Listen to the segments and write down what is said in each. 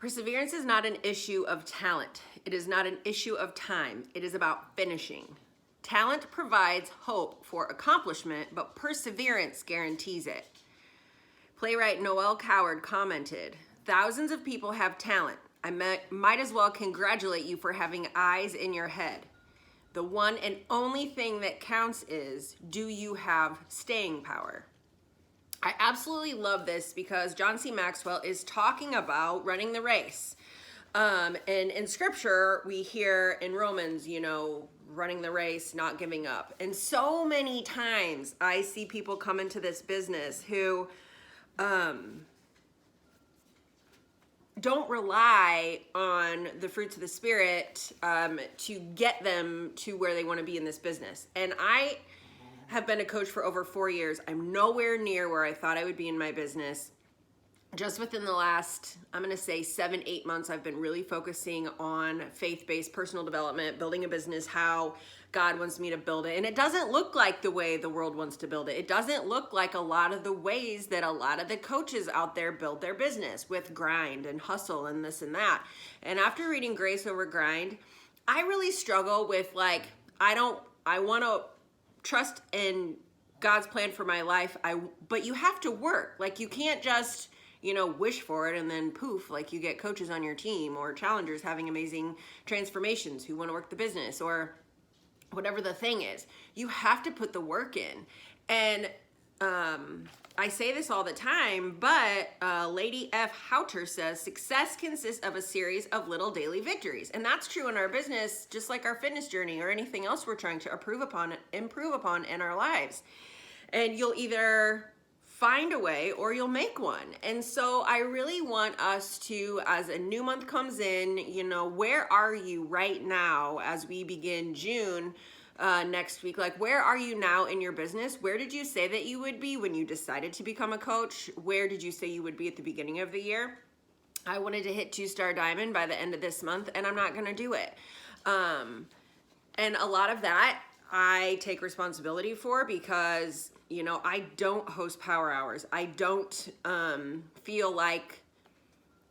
Perseverance is not an issue of talent. It is not an issue of time. It is about finishing. Talent provides hope for accomplishment, but perseverance guarantees it. Playwright Noel Coward commented, "Thousands of people have talent. I might as well congratulate you for having eyes in your head. The one and only thing that counts is, do you have staying power?" I absolutely love this because John C. Maxwell is talking about running the race. And in scripture, we hear in Romans, running the race, not giving up. And so many times I see people come into this business who don't rely on the fruits of the Spirit to get them to where they want to be in this business. And I have been a coach for over 4 years. I'm nowhere near where I thought I would be in my business. Just within the last, I'm going to say 7-8 months, I've been really focusing on faith-based personal development, building a business how God wants me to build it. And it doesn't look like the way the world wants to build it. It doesn't look like a lot of the ways that a lot of the coaches out there build their business, with grind and hustle and this and that. And after reading Grace Over Grind, I really struggle with I want to trust in God's plan for my life. But you have to work. You can't just, wish for it and then poof, you get coaches on your team or challengers having amazing transformations who want to work the business or whatever the thing is. You have to put the work in. And I say this all the time, but Lady F. Houter says, success consists of a series of little daily victories. And that's true in our business, just like our fitness journey or anything else we're trying to improve upon in our lives. And you'll either find a way or you'll make one. And so I really want us to, as a new month comes in, where are you right now as we begin June next week? Where are you now in your business? Where did you say that you would be when you decided to become a coach? Where did you say you would be at the beginning of the year? I wanted to hit 2-star diamond by the end of this month, and I'm not going to do it. And a lot of that I take responsibility for because I don't host power hours. I don't feel like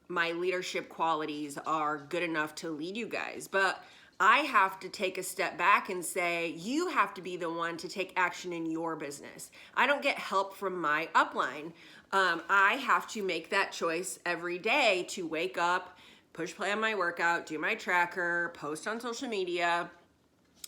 my leadership qualities are good enough to lead you guys. But I have to take a step back and say, you have to be the one to take action in your business. I don't get help from my upline. I have to make that choice every day to wake up, push play on my workout, do my tracker, post on social media,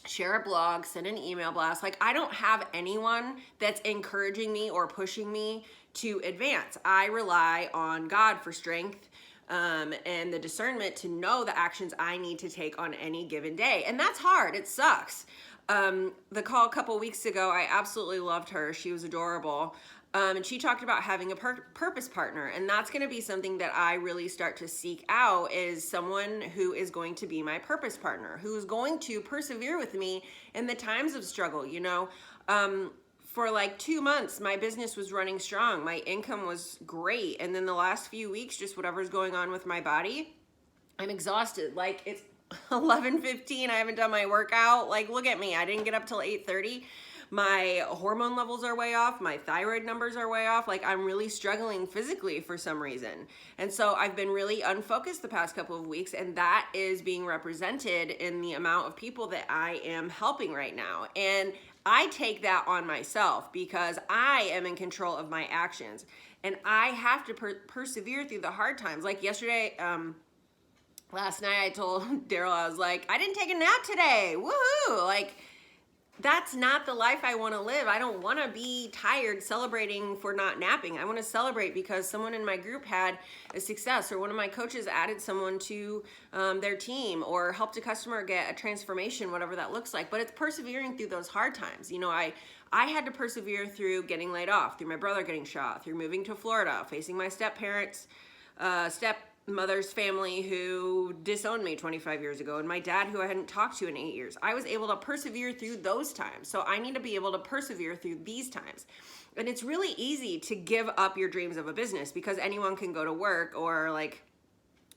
share a blog, send an email blast. I don't have anyone that's encouraging me or pushing me to advance. I rely on God for strength and the discernment to know the actions I need to take on any given day. And that's hard. It sucks. The call a couple weeks ago, I absolutely loved her. She was adorable. And she talked about having a purpose partner. And that's going to be something that I really start to seek out, is someone who is going to be my purpose partner, who's going to persevere with me in the times of struggle. For 2 months, my business was running strong. My income was great. And then the last few weeks, just whatever's going on with my body, I'm exhausted. It's 11:15. I haven't done my workout. Look at me. I didn't get up till 8:30. My hormone levels are way off. My thyroid numbers are way off. I'm really struggling physically for some reason. And so I've been really unfocused the past couple of weeks, and that is being represented in the amount of people that I am helping right now. And I take that on myself because I am in control of my actions, and I have to persevere through the hard times. Yesterday, last night I told Daryl, I was like, I didn't take a nap today. Woohoo! That's not the life I want to live. I don't want to be tired celebrating for not napping. I want to celebrate because someone in my group had a success, or one of my coaches added someone to their team, or helped a customer get a transformation, whatever that looks like. But it's persevering through those hard times. I had to persevere through getting laid off, through my brother getting shot, through moving to Florida, facing my stepmother's family who disowned me 25 years ago, and my dad who I hadn't talked to in 8 years. I was able to persevere through those times. So I need to be able to persevere through these times. And it's really easy to give up your dreams of a business because anyone can go to work, or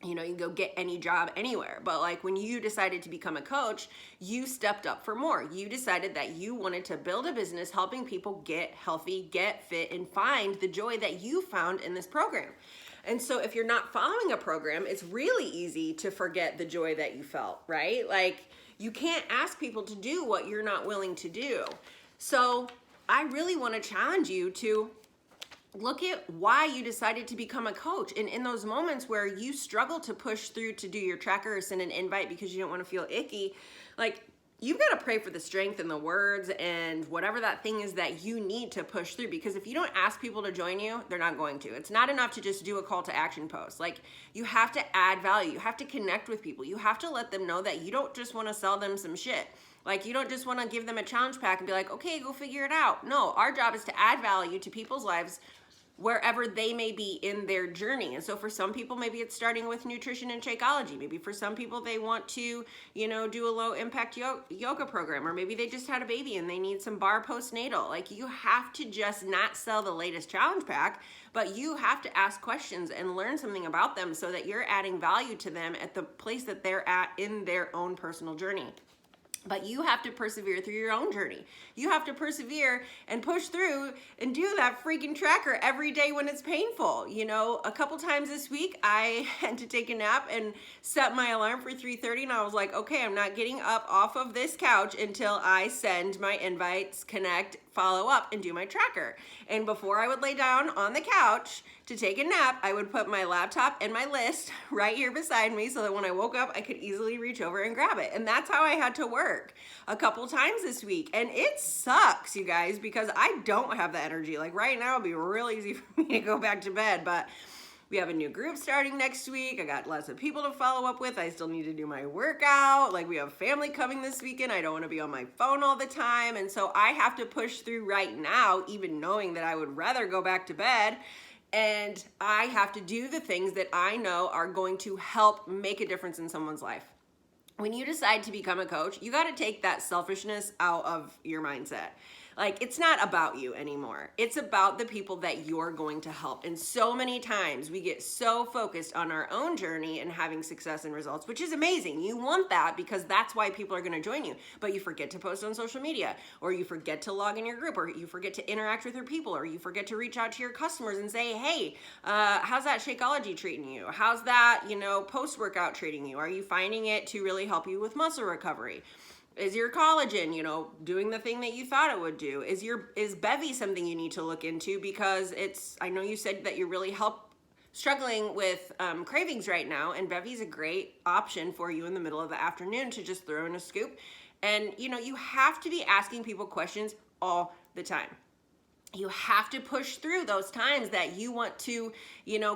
you know, you can go get any job anywhere. But like when you decided to become a coach, you stepped up for more. You decided that you wanted to build a business helping people get healthy, get fit, and find the joy that you found in this program. And so if you're not following a program, it's really easy to forget the joy that you felt, right? Like you can't ask people to do what you're not willing to do. So I really want to challenge you to look at why you decided to become a coach. And in those moments where you struggle to push through to do your tracker or send an invite because you don't want to feel icky, like you've got to pray for the strength and the words and whatever that thing is that you need to push through. Because if you don't ask people to join you, they're not going to. It's not enough to just do a call to action post. Like you have to add value. You have to connect with people. You have to let them know that you don't just want to sell them some shit. Like you don't just want to give them a challenge pack and be like, okay, go figure it out. No, our job is to add value to people's lives wherever they may be in their journey. And so for some people, maybe it's starting with nutrition and Shakeology. Maybe for some people, they want to, you know, do a low impact yoga program, or maybe they just had a baby and they need some bar postnatal. Like you have to just not sell the latest challenge pack, but you have to ask questions and learn something about them so that you're adding value to them at the place that they're at in their own personal journey. But you have to persevere through your own journey. You have to persevere and push through and do that freaking tracker every day when it's painful. You know, a couple times this week, I had to take a nap and set my alarm for 3:30, and I was like, okay, I'm not getting up off of this couch until I send my invites, connect, follow up, and do my tracker. And before I would lay down on the couch to take a nap, I would put my laptop and my list right here beside me so that when I woke up, I could easily reach over and grab it. And that's how I had to work a couple times this week. And it sucks, you guys, because I don't have the energy. Like right now, it'd be real easy for me to go back to bed, but we have a new group starting next week. I got lots of people to follow up with. I still need to do my workout. Like we have family coming this weekend. I don't want to be on my phone all the time. And so I have to push through right now, even knowing that I would rather go back to bed. And I have to do the things that I know are going to help make a difference in someone's life. When you decide to become a coach, you got to take that selfishness out of your mindset. Like, it's not about you anymore. It's about the people that you're going to help. And so many times we get so focused on our own journey and having success and results, which is amazing. You want that because that's why people are going to join you. But you forget to post on social media, or you forget to log in your group, or you forget to interact with your people, or you forget to reach out to your customers and say, hey, how's that Shakeology treating you? How's that, post-workout treating you? Are you finding it to really help you with muscle recovery? Is your collagen, doing the thing that you thought it would do? Is Bevy something you need to look into? Because I know you said that you're really struggling with cravings right now, and Bevy's a great option for you in the middle of the afternoon to just throw in a scoop. And, you have to be asking people questions all the time. You have to push through those times that you want to,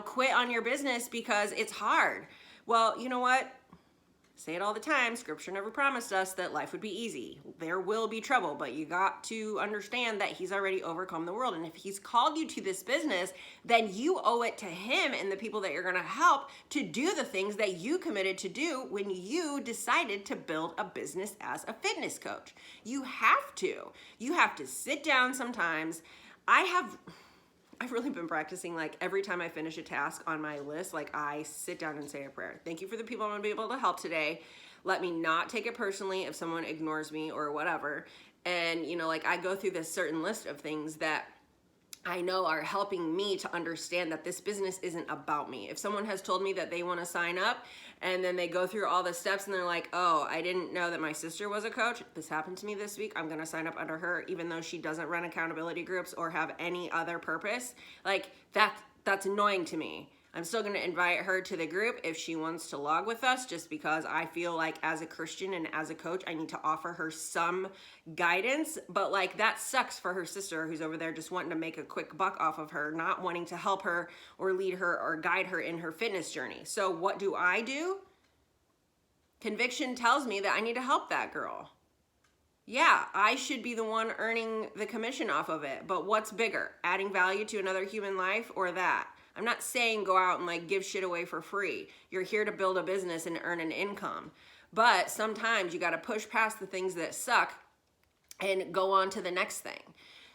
quit on your business because it's hard. Well, you know what? Say it all the time. Scripture never promised us that life would be easy. There will be trouble, but you got to understand that he's already overcome the world. And if he's called you to this business, then you owe it to him and the people that you're going to help to do the things that you committed to do when you decided to build a business as a fitness coach. You have to. You have to sit down sometimes. I've really been practicing, like, every time I finish a task on my list, like, I sit down and say a prayer. Thank you for the people I'm going to be able to help today. Let me not take it personally if someone ignores me or whatever. And, I go through this certain list of things that I know are helping me to understand that this business isn't about me. If someone has told me that they want to sign up and then they go through all the steps and they're like, oh, I didn't know that my sister was a coach. This happened to me this week. I'm going to sign up under her, even though she doesn't run accountability groups or have any other purpose. Like that's annoying to me. I'm still going to invite her to the group if she wants to log with us, just because I feel like as a Christian and as a coach, I need to offer her some guidance. But like, that sucks for her sister who's over there just wanting to make a quick buck off of her, not wanting to help her or lead her or guide her in her fitness journey. So what do? Conviction tells me that I need to help that girl. Yeah, I should be the one earning the commission off of it. But what's bigger, adding value to another human life or that? I'm not saying go out and give shit away for free. You're here to build a business and earn an income. But sometimes you got to push past the things that suck and go on to the next thing.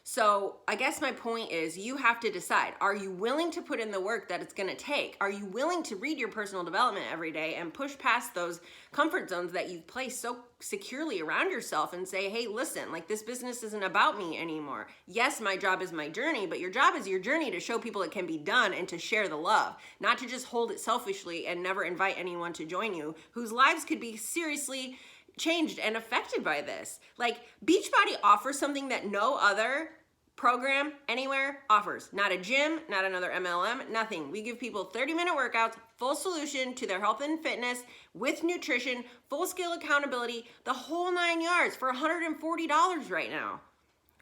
So I guess my point is you have to decide, are you willing to put in the work that it's going to take? Are you willing to read your personal development every day and push past those comfort zones that you've placed so securely around yourself and say, hey, listen, like this business isn't about me anymore. Yes, my job is my journey, but your job is your journey to show people it can be done and to share the love, not to just hold it selfishly and never invite anyone to join you whose lives could be seriously changed and affected by this. Like Beachbody offers something that no other program anywhere offers. Not a gym, not another MLM, nothing. We give people 30-minute workouts, full solution to their health and fitness with nutrition, full scale accountability, the whole 9 yards for $140 right now.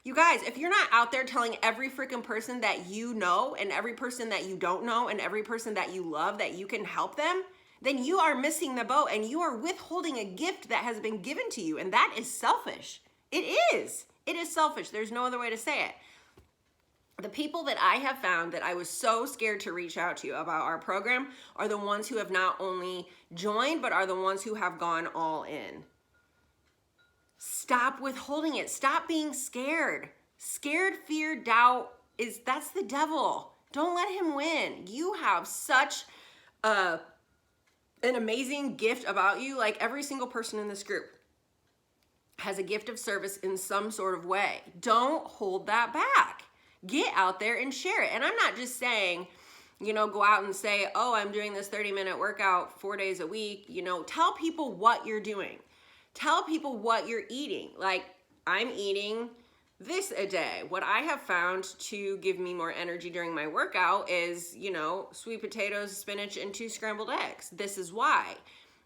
You guys, if you're not out there telling every freaking person that you know and every person that you don't know and every person that you love that you can help them, then you are missing the boat and you are withholding a gift that has been given to you. And that is selfish. It is. It is selfish. There's no other way to say it. The people that I have found that I was so scared to reach out to about our program are the ones who have not only joined, but are the ones who have gone all in. Stop withholding it. Stop being scared. Scared, fear, doubt that's the devil. Don't let him win. You have such an amazing gift about you. Like every single person in this group has a gift of service in some sort of way. Don't hold that back. Get out there and share it. And I'm not just saying, go out and say, oh, I'm doing this 30-minute workout 4 days a week. Tell people what you're doing. Tell people what you're eating. Like I'm eating this a day. What I have found to give me more energy during my workout is, sweet potatoes, spinach, and 2 scrambled eggs. This is why.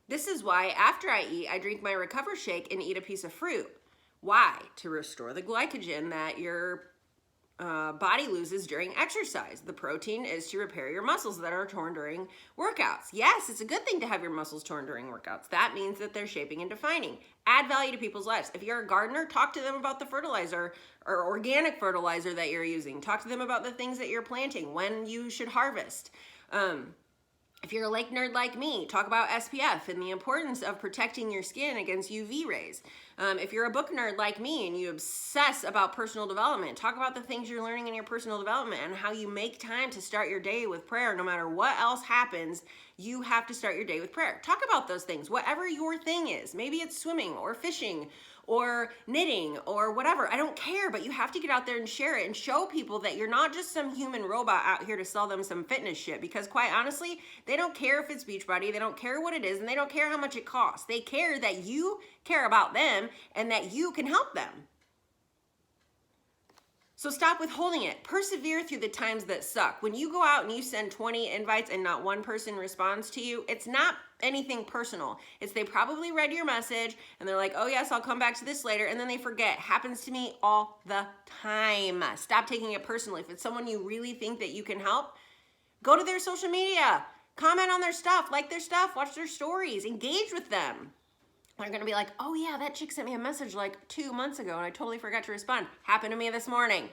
This is why after I eat, I drink my Recover Shake and eat a piece of fruit. Why? To restore the glycogen that your body loses during exercise. The protein is to repair your muscles that are torn during workouts. Yes, it's a good thing to have your muscles torn during workouts. That means that they're shaping and defining. Add value to people's lives. If you're a gardener, talk to them about the fertilizer or organic fertilizer that you're using. Talk to them about the things that you're planting, when you should harvest. If you're a lake nerd like me, talk about SPF and the importance of protecting your skin against UV rays. If you're a book nerd like me and you obsess about personal development, talk about the things you're learning in your personal development and how you make time to start your day with prayer. No matter what else happens, you have to start your day with prayer. Talk about those things, whatever your thing is. Maybe it's swimming or fishing or knitting or whatever. I don't care, but you have to get out there and share it and show people that you're not just some human robot out here to sell them some fitness shit, because quite honestly, they don't care if it's Beachbody, they don't care what it is, and they don't care how much it costs. They care that you care about them and that you can help them. So stop withholding it. Persevere through the times that suck. When you go out and you send 20 invites and not one person responds to you, it's not anything personal. It's they probably read your message and they're like, oh yes, I'll come back to this later, and then they forget. Happens to me all the time. Stop taking it personally. If it's someone you really think that you can help, go to their social media, comment on their stuff, like their stuff, watch their stories, engage with them. They're gonna be like, oh yeah, that chick sent me a message like 2 months ago and I totally forgot to respond. Happened to me this morning.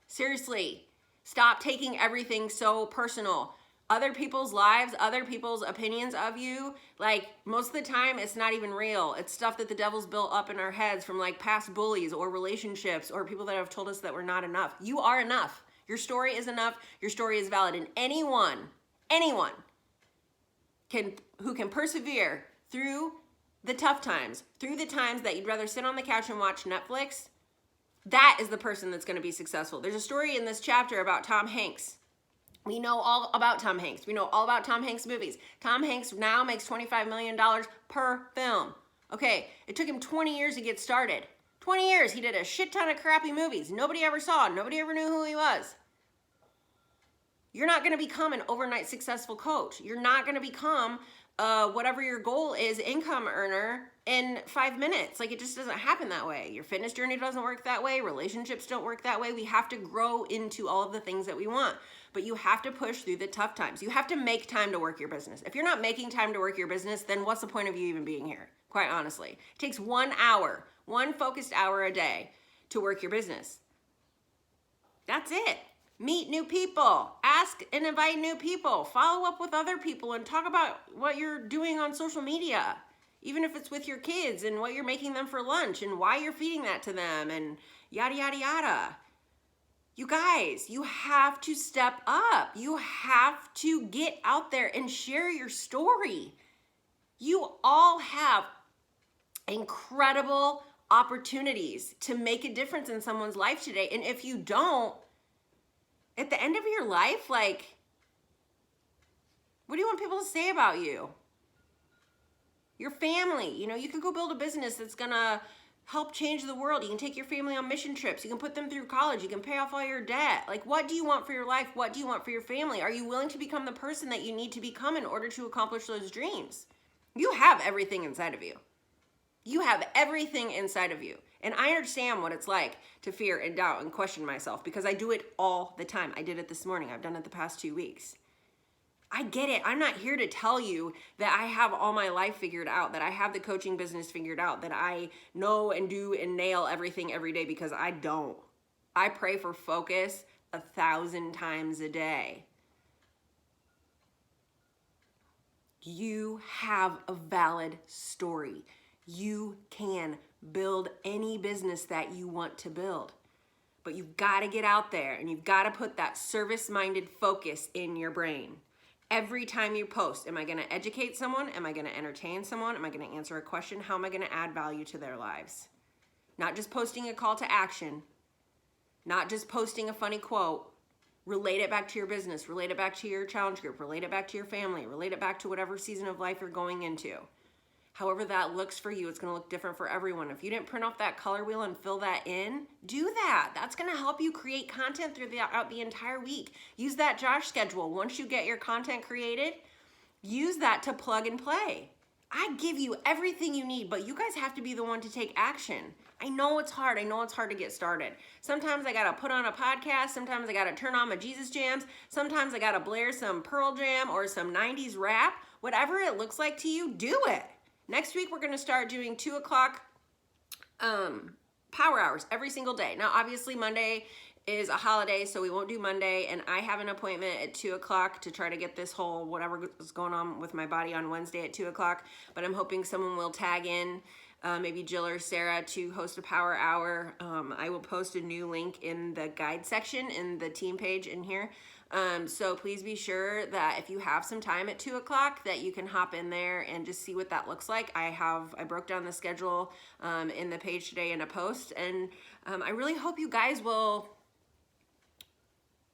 Seriously, stop taking everything so personal. Other people's lives, other people's opinions of you, like most of the time it's not even real. It's stuff that the devil's built up in our heads from like past bullies or relationships or people that have told us that we're not enough. You are enough. Your story is enough. Your story is valid. And anyone who can persevere through the tough times, through the times that you'd rather sit on the couch and watch Netflix, that is the person that's going to be successful. There's a story in this chapter about Tom Hanks. We know all about Tom Hanks. We know all about Tom Hanks movies. Tom Hanks now makes $25 million per film. Okay, it took him 20 years to get started. 20 years, he did a shit ton of crappy movies. Nobody ever saw, nobody ever knew who he was. You're not going to become an overnight successful coach. You're not going to become whatever your goal is, income earner in 5 minutes. Like, it just doesn't happen that way. Your fitness journey doesn't work that way. Relationships don't work that way. We have to grow into all of the things that we want, but you have to push through the tough times. You have to make time to work your business. If you're not making time to work your business, then what's the point of you even being here? Quite honestly, it takes 1 hour, one focused hour a day to work your business. That's it. Meet new people, ask and invite new people, follow up with other people and talk about what you're doing on social media, even if it's with your kids and what you're making them for lunch and why you're feeding that to them and yada, yada, yada. You guys, you have to step up. You have to get out there and share your story. You all have incredible opportunities to make a difference in someone's life today. And if you don't, at the end of your life, like, what do you want people to say about you? Your family, you know, you can go build a business that's gonna help change the world. You can take your family on mission trips. You can put them through college. You can pay off all your debt. Like, what do you want for your life? What do you want for your family? Are you willing to become the person that you need to become in order to accomplish those dreams? You have everything inside of you. You have everything inside of you. And I understand what it's like to fear and doubt and question myself, because I do it all the time. I did it this morning. I've done it the past 2 weeks. I get it. I'm not here to tell you that I have all my life figured out, that I have the coaching business figured out, that I know and do and nail everything every day, because I don't. I pray for focus 1,000 times a day. You have a valid story. You can build any business that you want to build. But you've got to get out there and you've got to put that service-minded focus in your brain. Every time you post, am I going to educate someone? Am I going to entertain someone? Am I going to answer a question? How am I going to add value to their lives? Not just posting a call to action, not just posting a funny quote. Relate it back to your business, relate it back to your challenge group, relate it back to your family, relate it back to whatever season of life you're going into. However that looks for you, it's going to look different for everyone. If you didn't print off that color wheel and fill that in, do that. That's going to help you create content throughout the entire week. Use that Josh schedule. Once you get your content created, use that to plug and play. I give you everything you need, but you guys have to be the one to take action. I know it's hard. I know it's hard to get started. Sometimes I got to put on a podcast. Sometimes I got to turn on my Jesus jams. Sometimes I got to blare some Pearl Jam or some 90s rap. Whatever it looks like to you, do it. Next week, we're going to start doing 2 o'clock power hours every single day. Now, obviously, Monday is a holiday, so we won't do Monday. And I have an appointment at 2 o'clock to try to get this whole whatever is going on with my body on Wednesday at 2 o'clock. But I'm hoping someone will tag in, maybe Jill or Sarah, to host a power hour. I will post a new link in the guide section in the team page in here. So please be sure that if you have some time at 2 o'clock that you can hop in there and just see what that looks like. I broke down the schedule in the page today in a post, and I really hope you guys will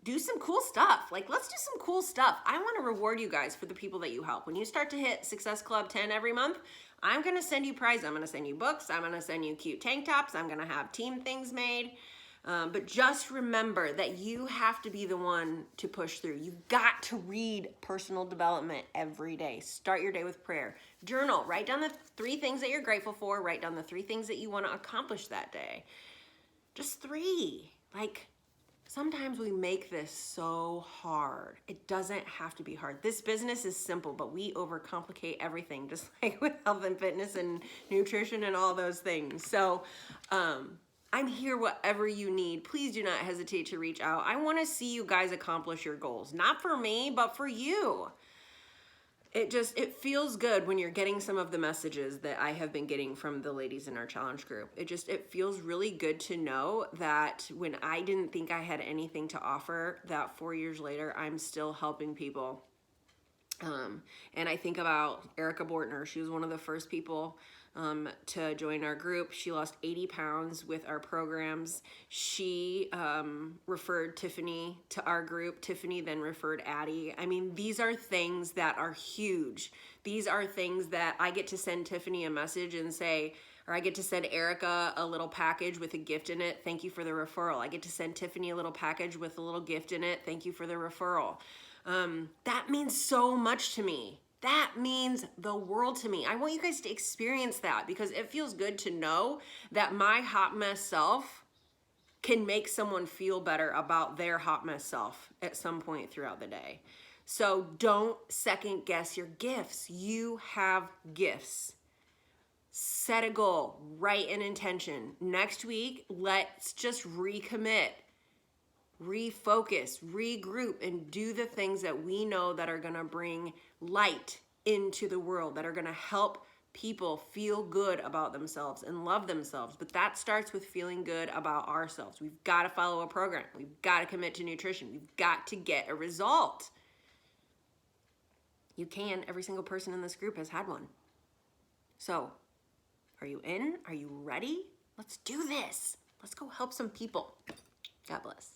do some cool stuff. Like, let's do some cool stuff. I want to reward you guys for the people that you help. When you start to hit Success Club 10 every month, I'm going to send you prizes. I'm going to send you books. I'm going to send you cute tank tops. I'm going to have team things made. But just remember that you have to be the one to push through. You've got to read personal development every day. Start your day with prayer. Journal. Write down the 3 things that you're grateful for. Write down the 3 things that you want to accomplish that day. Just 3. Like, sometimes we make this so hard. It doesn't have to be hard. This business is simple, but we overcomplicate everything, just like with health and fitness and nutrition and all those things. So, I'm here whatever you need. Please do not hesitate to reach out. I want to see you guys accomplish your goals. Not for me, but for you. It feels good when you're getting some of the messages that I have been getting from the ladies in our challenge group. It feels really good to know that when I didn't think I had anything to offer, that 4 years later, I'm still helping people. And I think about Erica Bortner. She was one of the first people to join our group. She lost 80 pounds with our programs. She referred Tiffany to our group. Tiffany then referred Addie. I mean, these are things that are huge. These are things that I get to send Tiffany a message and say, or I get to send Erica a little package with a gift in it. Thank you for the referral. I get to send Tiffany a little package with a little gift in it. Thank you for the referral. That means so much to me. That means the world to me. I want you guys to experience that, because it feels good to know that my hot mess self can make someone feel better about their hot mess self at some point throughout the day. So don't second guess your gifts. You have gifts. Set a goal, write an intention. Next week, let's just recommit, refocus, regroup, and do the things that we know that are gonna bring light into the world, that are gonna help people feel good about themselves and love themselves, but that starts with feeling good about ourselves. We've got to follow a program. We've got to commit to nutrition. We've got to get a result. You can. Every single person in this group has had one. So, are you in? Are you ready? Let's do this. Let's go help some people. God bless.